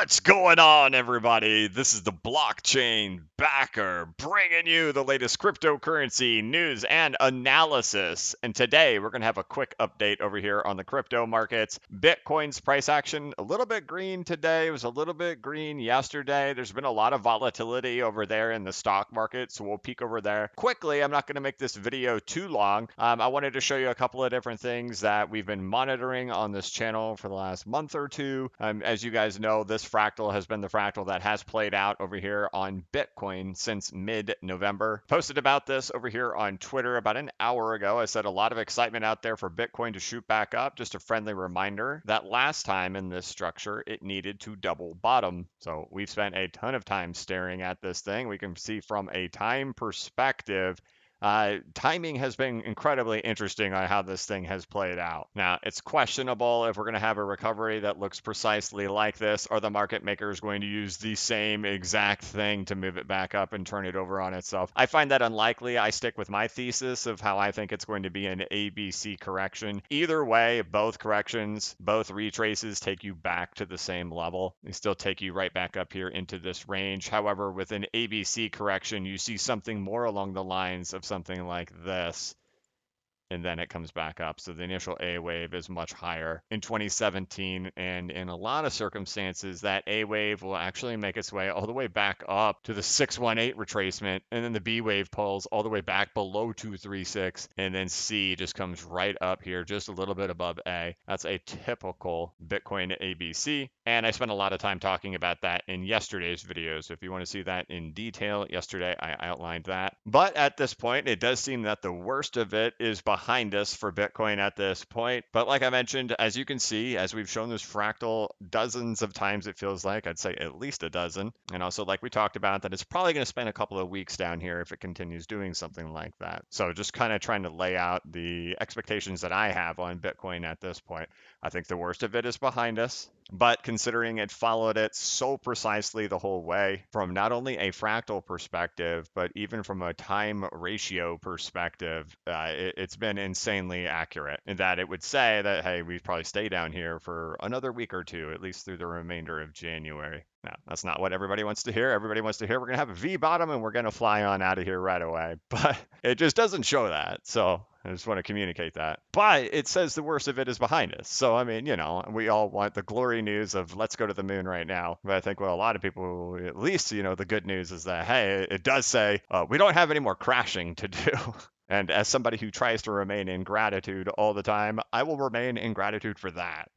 What's going on, everybody? This is the blockchain backer bringing you the latest cryptocurrency news and analysis. And today we're going to have a quick update over here on the crypto markets. Bitcoin's price action a little bit green today. It was a little bit green yesterday. There's been a lot of volatility over there in the stock market, so we'll peek over there quickly. I'm not going to make this video too long. I wanted to show you a couple of different things that we've been monitoring on this channel for the last month or two. As you guys know, this fractal has been the fractal that has played out over here on Bitcoin since mid-November. Posted about this over here on Twitter about an hour ago. I said a lot of excitement out there for Bitcoin to shoot back up. Just a friendly reminder that last time in this structure, it needed to double bottom. So we've spent a ton of time staring at this thing. We can see from a time perspective, timing has been incredibly interesting on how this thing has played out. Now, it's questionable if we're going to have a recovery that looks precisely like this. Are the market makers going to use the same exact thing to move it back up and turn it over on itself? I find that unlikely. I stick with my thesis of how I think it's going to be an ABC correction. Either way, both corrections, both retraces take you back to the same level. They still take you right back up here into this range. However, with an ABC correction, you see something more along the lines of something like this, and then it comes back up. So the initial A wave is much higher in 2017, and in a lot of circumstances, that A wave will actually make its way all the way back up to the 618 retracement, and then the B wave pulls all the way back below 236, and then C just comes right up here, just a little bit above A. That's a typical Bitcoin ABC, and I spent a lot of time talking about that in yesterday's video. So if you want to see that in detail, yesterday I outlined that. But at this point, it does seem that the worst of it is behind us for Bitcoin at this point. But like I mentioned, as you can see, as we've shown this fractal dozens of times, it feels like, I'd say at least a dozen. And also, like we talked about, that it's probably going to spend a couple of weeks down here if it continues doing something like that. So just kind of trying to lay out the expectations that I have on Bitcoin at this point. I think the worst of it is behind us. But considering it followed it so precisely the whole way, from not only a fractal perspective, but even from a time ratio perspective, it's been insanely accurate in that it would say that, hey, we'd probably stay down here for another week or two, at least through the remainder of January. Now, that's not what everybody wants to hear. Everybody wants to hear we're going to have a V bottom and we're going to fly on out of here right away. But it just doesn't show that. So I just want to communicate that. But it says the worst of it is behind us. So, I mean, we all want the glory news of let's go to the moon right now. But I think what a lot of people, at least, the good news is that, hey, it does say we don't have any more crashing to do. And as somebody who tries to remain in gratitude all the time, I will remain in gratitude for that.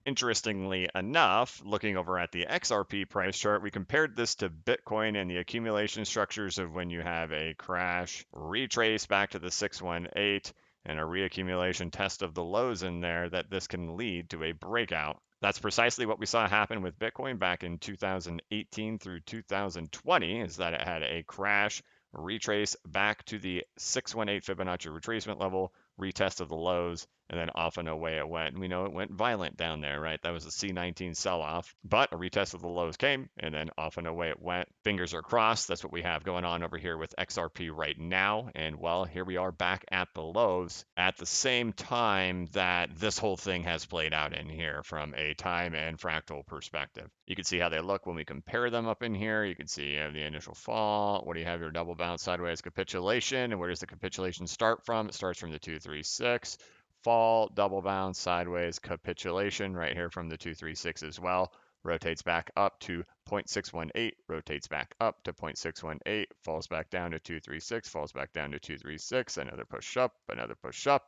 Interestingly enough, looking over at the XRP price chart, we compared this to Bitcoin and the accumulation structures of when you have a crash, retrace back to the 618, and a reaccumulation test of the lows in there, that this can lead to a breakout. That's precisely what we saw happen with Bitcoin back in 2018 through 2020, is that it had a crash, retrace back to the 618 Fibonacci retracement level, retest of the lows, and then off and away it went. And we know it went violent down there, right? That was a C19 sell-off, but a retest of the lows came, and then off and away it went. Fingers are crossed. That's what we have going on over here with XRP right now. And well, here we are back at the lows at the same time that this whole thing has played out in here from a time and fractal perspective. You can see how they look when we compare them up in here. You can see you have the initial fall. What do you have? Your double bounce sideways capitulation. And where does the capitulation start from? It starts from the 236. Fall, double bounce, sideways, capitulation right here from the 236 as well. Rotates back up to 0.618, rotates back up to 0.618, falls back down to 236, falls back down to 236, another push up,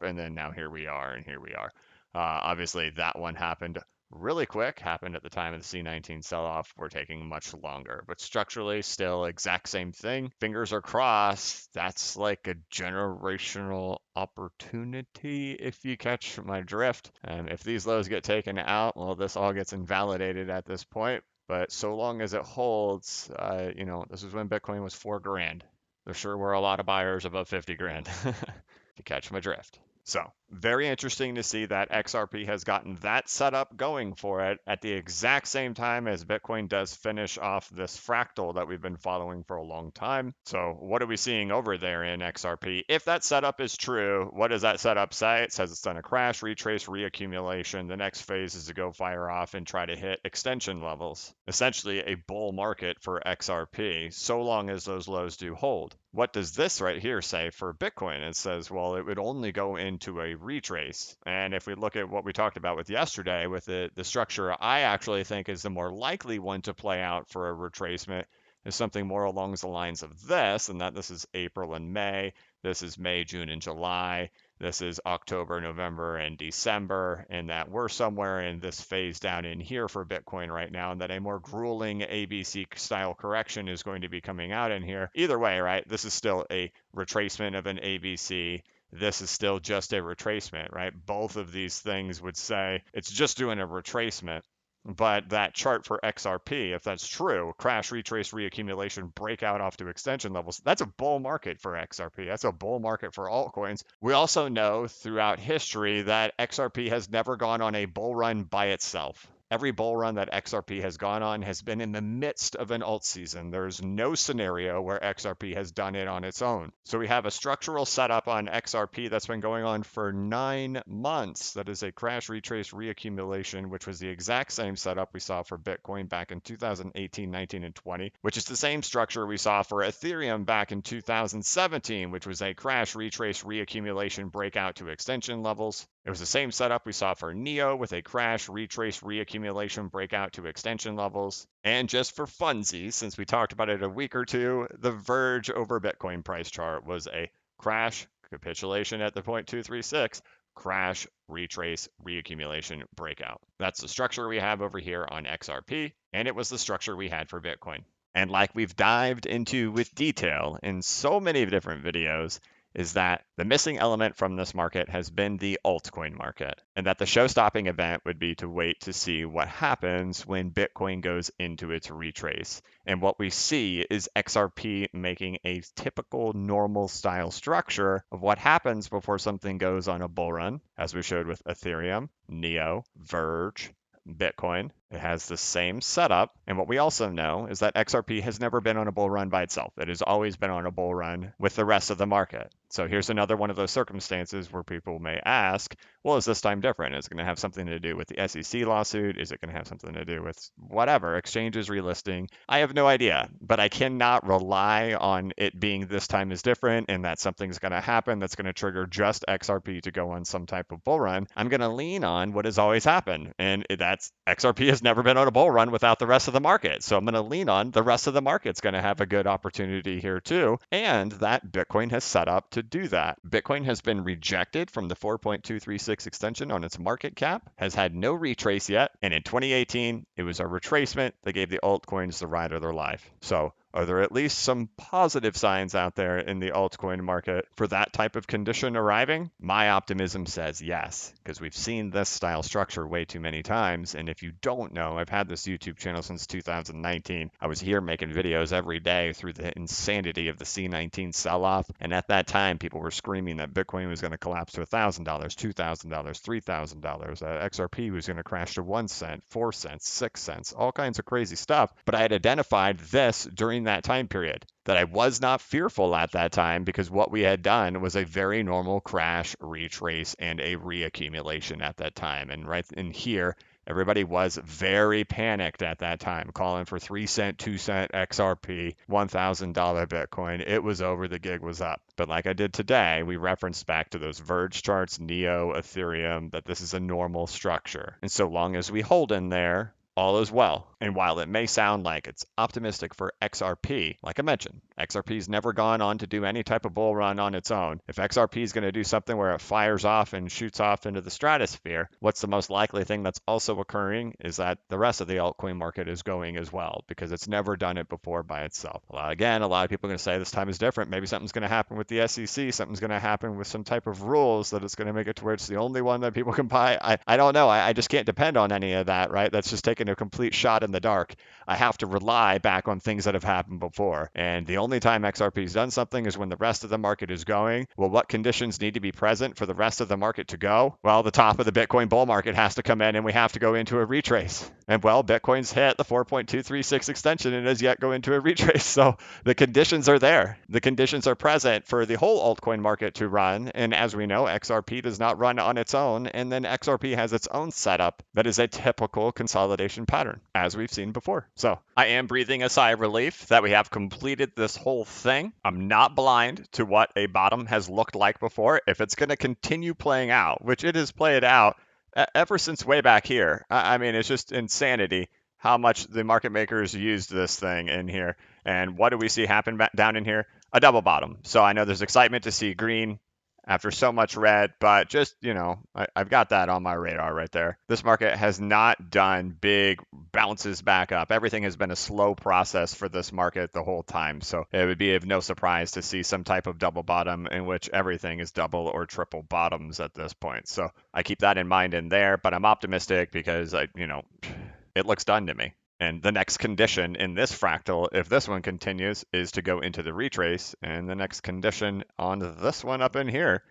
and then now here we are, and here we are. Obviously, that one happened really quick, happened at the time of the C19 sell-off. We're taking much longer, but structurally still exact same thing. Fingers are crossed. That's like a generational opportunity, if you catch my drift. And if these lows get taken out, well, this all gets invalidated at this point. But so long as it holds, this is when Bitcoin was $4 grand. There sure were a lot of buyers above 50 grand. To catch my drift. So Very interesting to see that XRP has gotten that setup going for it at the exact same time as Bitcoin does finish off this fractal that we've been following for a long time. So what are we seeing over there in XRP? If that setup is true, what does that setup say? It says it's done a crash, retrace, reaccumulation. The next phase is to go fire off and try to hit extension levels. Essentially a bull market for XRP, so long as those lows do hold. What does this right here say for Bitcoin? It says, well, it would only go into a retrace. And if we look at what we talked about with yesterday, with the structure I actually think is the more likely one to play out for a retracement is something more along the lines of this, and that this is April and May. This is May, June, and July. This is October, November, and December, and that we're somewhere in this phase down in here for Bitcoin right now, and that a more grueling ABC style correction is going to be coming out in here. Either way, right, this is still a retracement of an ABC. This is still just a retracement, right? Both of these things would say it's just doing a retracement. But that chart for XRP, if that's true, crash, retrace, reaccumulation, breakout off to extension levels, that's a bull market for XRP. That's a bull market for altcoins. We also know throughout history that XRP has never gone on a bull run by itself. Every bull run that XRP has gone on has been in the midst of an alt season. There's no scenario where XRP has done it on its own. So we have a structural setup on XRP that's been going on for 9 months. That is a crash, retrace, reaccumulation, which was the exact same setup we saw for Bitcoin back in 2018, 19, and 20, which is the same structure we saw for Ethereum back in 2017, which was a crash, retrace, reaccumulation, breakout to extension levels. It was the same setup we saw for NEO with a crash, retrace, reaccumulation, breakout to extension levels. And just for funsies, since we talked about it a week or two, the Verge over Bitcoin price chart was a crash, capitulation at the 0.236, crash, retrace, reaccumulation, breakout. That's the structure we have over here on XRP, and it was the structure we had for Bitcoin. And like we've dived into with detail in so many different videos, is that the missing element from this market has been the altcoin market, and that the show-stopping event would be to wait to see what happens when Bitcoin goes into its retrace. And what we see is XRP making a typical normal style structure of what happens before something goes on a bull run, as we showed with Ethereum, NEO, Verge, Bitcoin. It has the same setup. And what we also know is that XRP has never been on a bull run by itself. It has always been on a bull run with the rest of the market. So here's another one of those circumstances where people may ask, well, is this time different? Is it going to have something to do with the SEC lawsuit? Is it going to have something to do with whatever, exchanges relisting? I have no idea, but I cannot rely on it being this time is different and that something's going to happen that's going to trigger just XRP to go on some type of bull run. I'm going to lean on what has always happened, and that's XRP has never been on a bull run without the rest of the market. So I'm going to lean on the rest of the market's going to have a good opportunity here too, and that Bitcoin has set up to do that. Bitcoin has been rejected from the 4.236 extension on its market cap, has had no retrace yet, and in 2018, it was a retracement that gave the altcoins the ride of their life. So are there at least some positive signs out there in the altcoin market for that type of condition arriving? My optimism says yes, because we've seen this style structure way too many times. And if you don't know, I've had this YouTube channel since 2019. I was here making videos every day through the insanity of the C19 sell-off. And at that time, people were screaming that Bitcoin was going to collapse to $1,000, $2,000, $3,000. XRP was going to crash to 1 cent, 4 cents, 6 cents, all kinds of crazy stuff. But I had identified this during that time period, that I was not fearful at that time because what we had done was a very normal crash, retrace, and a reaccumulation at that time. And right in here, everybody was very panicked at that time, calling for 3 cent, 2 cent XRP, $1,000 Bitcoin. It was over, the gig was up. But like I did today, we referenced back to those Verge charts, NEO, Ethereum, that this is a normal structure. And so long as we hold in there, all is well. And while it may sound like it's optimistic for XRP, like I mentioned, XRP's never gone on to do any type of bull run on its own. If XRP is going to do something where it fires off and shoots off into the stratosphere, what's the most likely thing that's also occurring is that the rest of the altcoin market is going as well, because it's never done it before by itself. Again, a lot of people are going to say this time is different. Maybe something's going to happen with the SEC. Something's going to happen with some type of rules that it's going to make it to where it's the only one that people can buy. I don't know. I just can't depend on any of that, right? That's just taking a complete shot in the dark. I have to rely back on things that have happened before. And the only only time XRP's done something is when the rest of the market is going. Well, what conditions need to be present for the rest of the market to go? Well, the top of the Bitcoin bull market has to come in and we have to go into a retrace. And well, Bitcoin's hit the 4.236 extension and has yet go into a retrace. So the conditions are there. The conditions are present for the whole altcoin market to run. And as we know, XRP does not run on its own. And then XRP has its own setup that is a typical consolidation pattern, as we've seen before. So I am breathing a sigh of relief that we have completed this whole thing. I'm not blind to what a bottom has looked like before. If it's going to continue playing out, which it has played out ever since way back here. I mean, it's just insanity how much the market makers used this thing in here. And what do we see happen back down in here? A double bottom. So I know there's excitement to see green after so much red, but just, I've got that on my radar right there. This market has not done big bounces back up. Everything has been a slow process for this market the whole time. So it would be of no surprise to see some type of double bottom in which everything is double or triple bottoms at this point. So I keep that in mind in there, but I'm optimistic because it looks done to me. And the next condition in this fractal, if this one continues, is to go into the retrace. And the next condition on this one up in here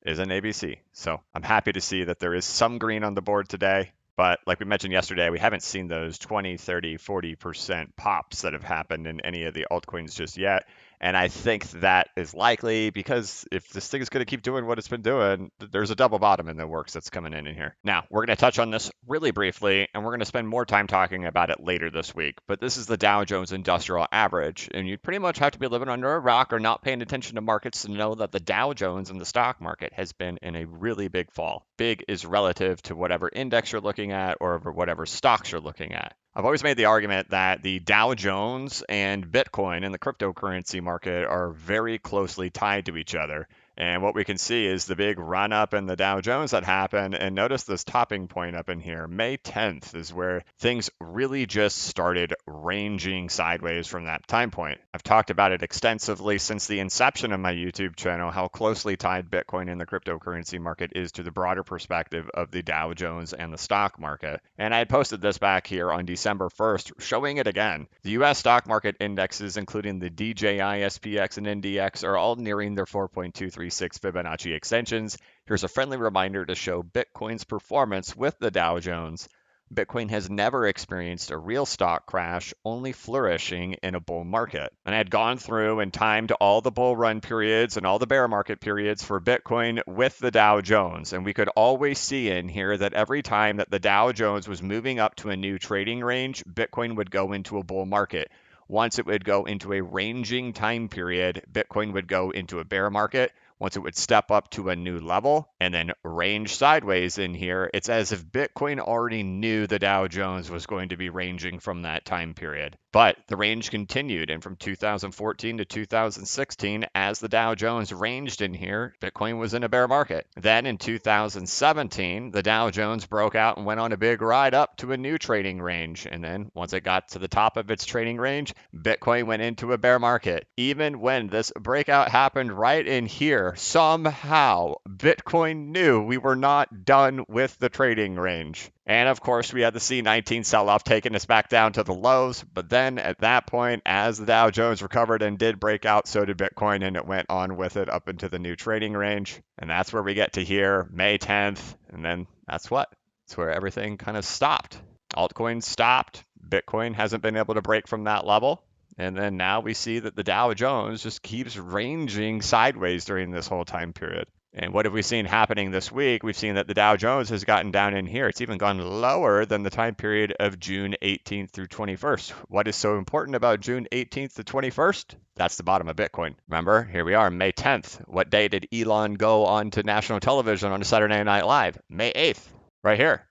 is an ABC. So I'm happy to see that there is some green on the board today. But like we mentioned yesterday, we haven't seen those 20, 30, 40% pops that have happened in any of the altcoins just yet. And I think that is likely because if this thing is going to keep doing what it's been doing, there's a double bottom in the works that's coming in here. Now, we're going to touch on this really briefly, and we're going to spend more time talking about it later this week. But this is the Dow Jones Industrial Average, and you pretty much have to be living under a rock or not paying attention to markets to know that the Dow Jones and the stock market has been in a really big fall. Big is relative to whatever index you're looking at or whatever stocks you're looking at. I've always made the argument that the Dow Jones and Bitcoin and the cryptocurrency market are very closely tied to each other. And what we can see is the big run up in the Dow Jones that happened. And notice this topping point up in here. May 10th is where things really just started ranging sideways from that time point. I've talked about it extensively since the inception of my YouTube channel, how closely tied Bitcoin and the cryptocurrency market is to the broader perspective of the Dow Jones and the stock market. And I had posted this back here on December 1st, showing it again. The US stock market indexes, including the DJI, SPX, and NDX, are all nearing their 4.236 Fibonacci extensions. Here's a friendly reminder to show Bitcoin's performance with the Dow Jones. Bitcoin has never experienced a real stock crash, only flourishing in a bull market. And I had gone through and timed all the bull run periods and all the bear market periods for Bitcoin with the Dow Jones. And we could always see in here that every time that the Dow Jones was moving up to a new trading range, Bitcoin would go into a bull market. Once it would go into a ranging time period, Bitcoin would go into a bear market. Once it would step up to a new level and then range sideways in here, it's as if Bitcoin already knew the Dow Jones was going to be ranging from that time period. But the range continued, and from 2014 to 2016, as the Dow Jones ranged in here, Bitcoin was in a bear market. Then in 2017, the Dow Jones broke out and went on a big ride up to a new trading range. And then once it got to the top of its trading range, Bitcoin went into a bear market. Even when this breakout happened right in here, somehow Bitcoin knew we were not done with the trading range. And of course, we had the C19 sell-off taking us back down to the lows. But then at that point, as the Dow Jones recovered and did break out, so did Bitcoin, and it went on with it up into the new trading range. And that's where we get to here, May 10th. And then that's where everything kind of stopped. Altcoins stopped. Bitcoin hasn't been able to break from that level. And then now we see that the Dow Jones just keeps ranging sideways during this whole time period. And what have we seen happening this week? We've seen that the Dow Jones has gotten down in here. It's even gone lower than the time period of June 18th through 21st. What is so important about June 18th to 21st? That's the bottom of Bitcoin. Remember, here we are, May 10th. What day did Elon go on to national television on Saturday Night Live? May 8th, right here.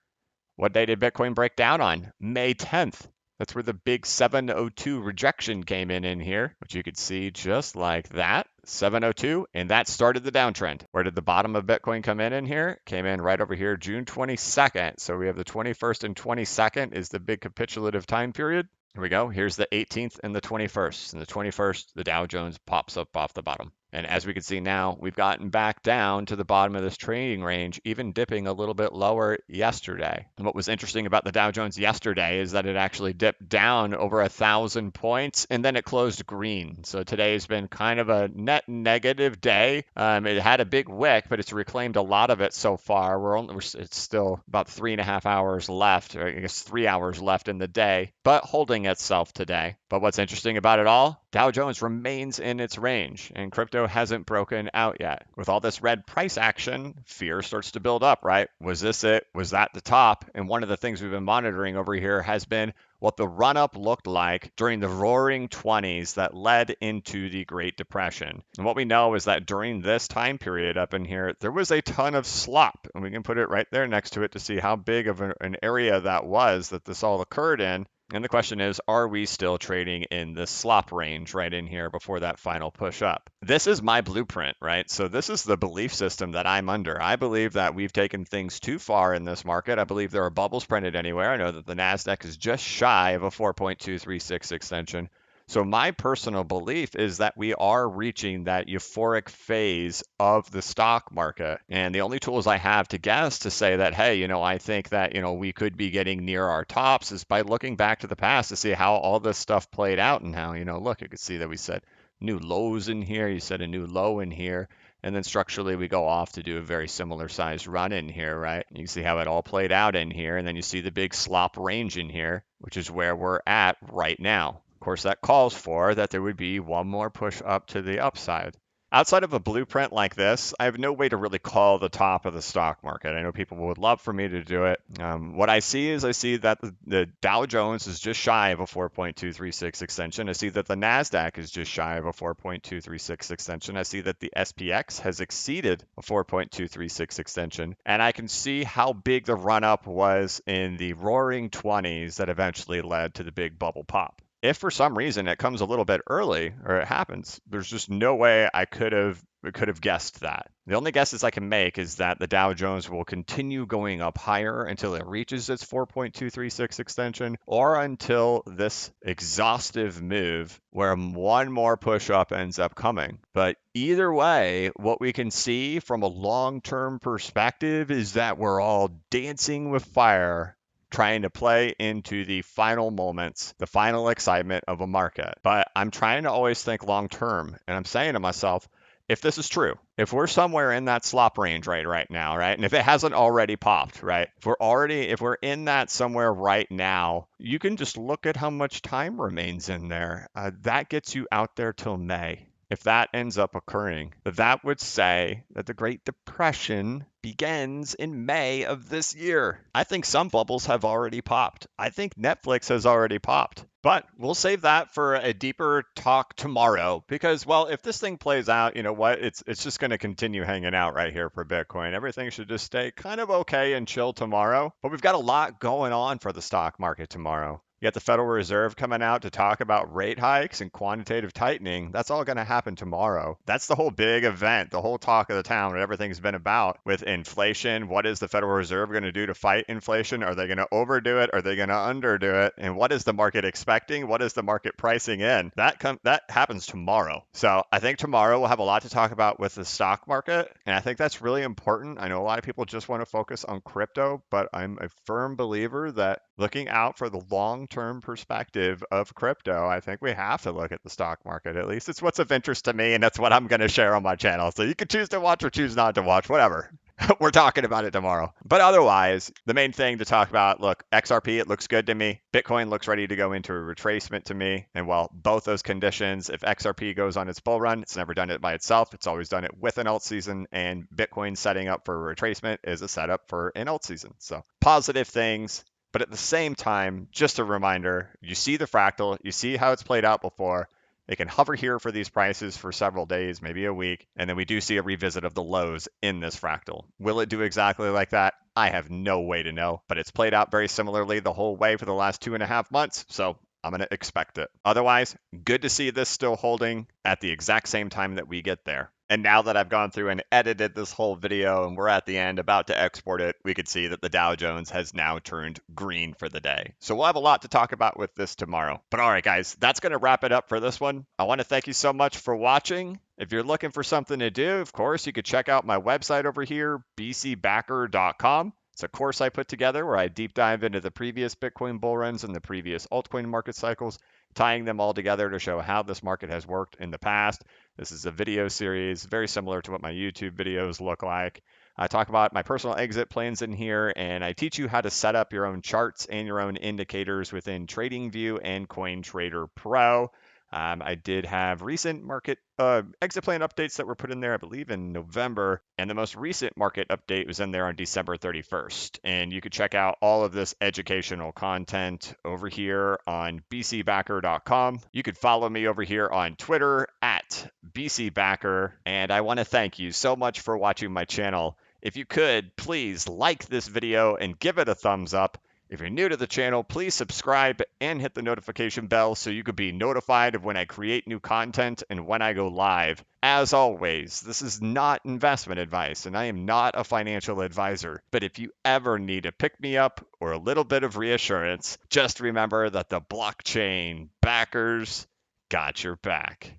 What day did Bitcoin break down on? May 10th. That's where the big 702 rejection came in here, which you could see just like that. 702, and that started the downtrend. Where did the bottom of Bitcoin come in here? Came in right over here, June 22nd. So we have the 21st and 22nd is the big capitulative time period. Here we go. Here's the 18th and the 21st. And the 21st, the Dow Jones pops up off the bottom. And as we can see now, we've gotten back down to the bottom of this trading range, even dipping a little bit lower yesterday. And what was interesting about the Dow Jones yesterday is that it actually dipped down over 1,000 points and then it closed green. So today's been kind of a net negative day. It had a big wick, but it's reclaimed a lot of it so far. It's still about 3.5 hours left, or I guess 3 hours left in the day, but holding itself today. But what's interesting about it all? Dow Jones remains in its range, and crypto hasn't broken out yet. With all this red price action, fear starts to build up, right? Was this it? Was that the top? And one of the things we've been monitoring over here has been what the run up looked like during the roaring 20s that led into the Great Depression. And what we know is that during this time period up in here, there was a ton of slop. And we can put it right there next to it to see how big of an area that was that this all occurred in. And the question is, are we still trading in the slop range right in here before that final push up? This is my blueprint, right? So this is the belief system that I'm under. I believe that we've taken things too far in this market. I believe there are bubbles printed anywhere. I know that the NASDAQ is just shy of a 4.236 extension. So my personal belief is that we are reaching that euphoric phase of the stock market. And the only tools I have to guess to say that, hey, I think that, we could be getting near our tops is by looking back to the past to see how all this stuff played out and how, look, you can see that we set new lows in here. You set a new low in here. And then structurally, we go off to do a very similar sized run in here, right? You can see how it all played out in here. And then you see the big slop range in here, which is where we're at right now. Of course, that calls for that there would be one more push up to the upside. Outside of a blueprint like this, I have no way to really call the top of the stock market. I know people would love for me to do it. What I see is that the Dow Jones is just shy of a 4.236 extension. I see that the NASDAQ is just shy of a 4.236 extension. I see that the SPX has exceeded a 4.236 extension. And I can see how big the run up was in the roaring 20s that eventually led to the big bubble pop. If for some reason it comes a little bit early or it happens, there's just no way I could have guessed that. The only guesses I can make is that the Dow Jones will continue going up higher until it reaches its 4.236 extension or until this exhaustive move where one more push up ends up coming. But either way, what we can see from a long-term perspective is that we're all dancing with fire trying to play into the final moments, the final excitement of a market. But I'm trying to always think long term. And I'm saying to myself, if this is true, if we're somewhere in that slop range right now, right? And if it hasn't already popped, right? If we're in that somewhere right now, you can just look at how much time remains in there. That gets you out there till May. If that ends up occurring, that would say that the Great Depression begins in May of this year. I think some bubbles have already popped. I think Netflix has already popped. But we'll save that for a deeper talk tomorrow because, well, if this thing plays out, you know what? It's just going to continue hanging out right here for Bitcoin. Everything should just stay kind of okay and chill tomorrow. But we've got a lot going on for the stock market tomorrow. You got the Federal Reserve coming out to talk about rate hikes and quantitative tightening. That's all going to happen tomorrow. That's the whole big event, the whole talk of the town, what everything's been about with inflation. What is the Federal Reserve going to do to fight inflation? Are they going to overdo it? Are they going to underdo it? And what is the market expecting? What is the market pricing in? That happens tomorrow. So I think tomorrow we'll have a lot to talk about with the stock market. And I think that's really important. I know a lot of people just want to focus on crypto, but I'm a firm believer that looking out for the long-term perspective of crypto, I think we have to look at the stock market. At least it's what's of interest to me, and that's what I'm going to share on my channel. So you can choose to watch or choose not to watch, whatever. We're talking about it tomorrow. But otherwise, the main thing to talk about, look, XRP, it looks good to me. Bitcoin looks ready to go into a retracement to me. And well, both those conditions, if XRP goes on its bull run, it's never done it by itself. It's always done it with an alt season. And Bitcoin setting up for a retracement is a setup for an alt season. So positive things. But at the same time, just a reminder, you see the fractal, you see how it's played out before. They can hover here for these prices for several days, maybe a week, and then we do see a revisit of the lows in this fractal. Will it do exactly like that? I have no way to know, but it's played out very similarly the whole way for the last 2.5 months, so I'm going to expect it. Otherwise, good to see this still holding at the exact same time that we get there. And now that I've gone through and edited this whole video and we're at the end about to export it, we could see that the Dow Jones has now turned green for the day. So we'll have a lot to talk about with this tomorrow. But all right, guys, that's going to wrap it up for this one. I want to thank you so much for watching. If you're looking for something to do, of course, you could check out my website over here, bcbacker.com. It's a course I put together where I deep dive into the previous Bitcoin bull runs and the previous altcoin market cycles, tying them all together to show how this market has worked in the past. This is a video series, very similar to what my YouTube videos look like. I talk about my personal exit plans in here, and I teach you how to set up your own charts and your own indicators within TradingView and CoinTrader Pro. I did have recent market exit plan updates that were put in there, I believe, in November, and the most recent market update was in there on December 31st. And you could check out all of this educational content over here on bcbacker.com. You could follow me over here on Twitter at bcbacker, and I want to thank you so much for watching my channel. If you could, please like this video and give it a thumbs up. If you're new to the channel, please subscribe and hit the notification bell so you could be notified of when I create new content and when I go live. As always, this is not investment advice and I am not a financial advisor. But if you ever need a pick me up or a little bit of reassurance, just remember that the blockchain backers got your back.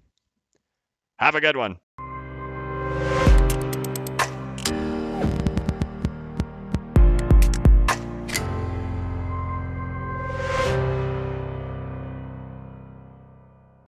Have a good one.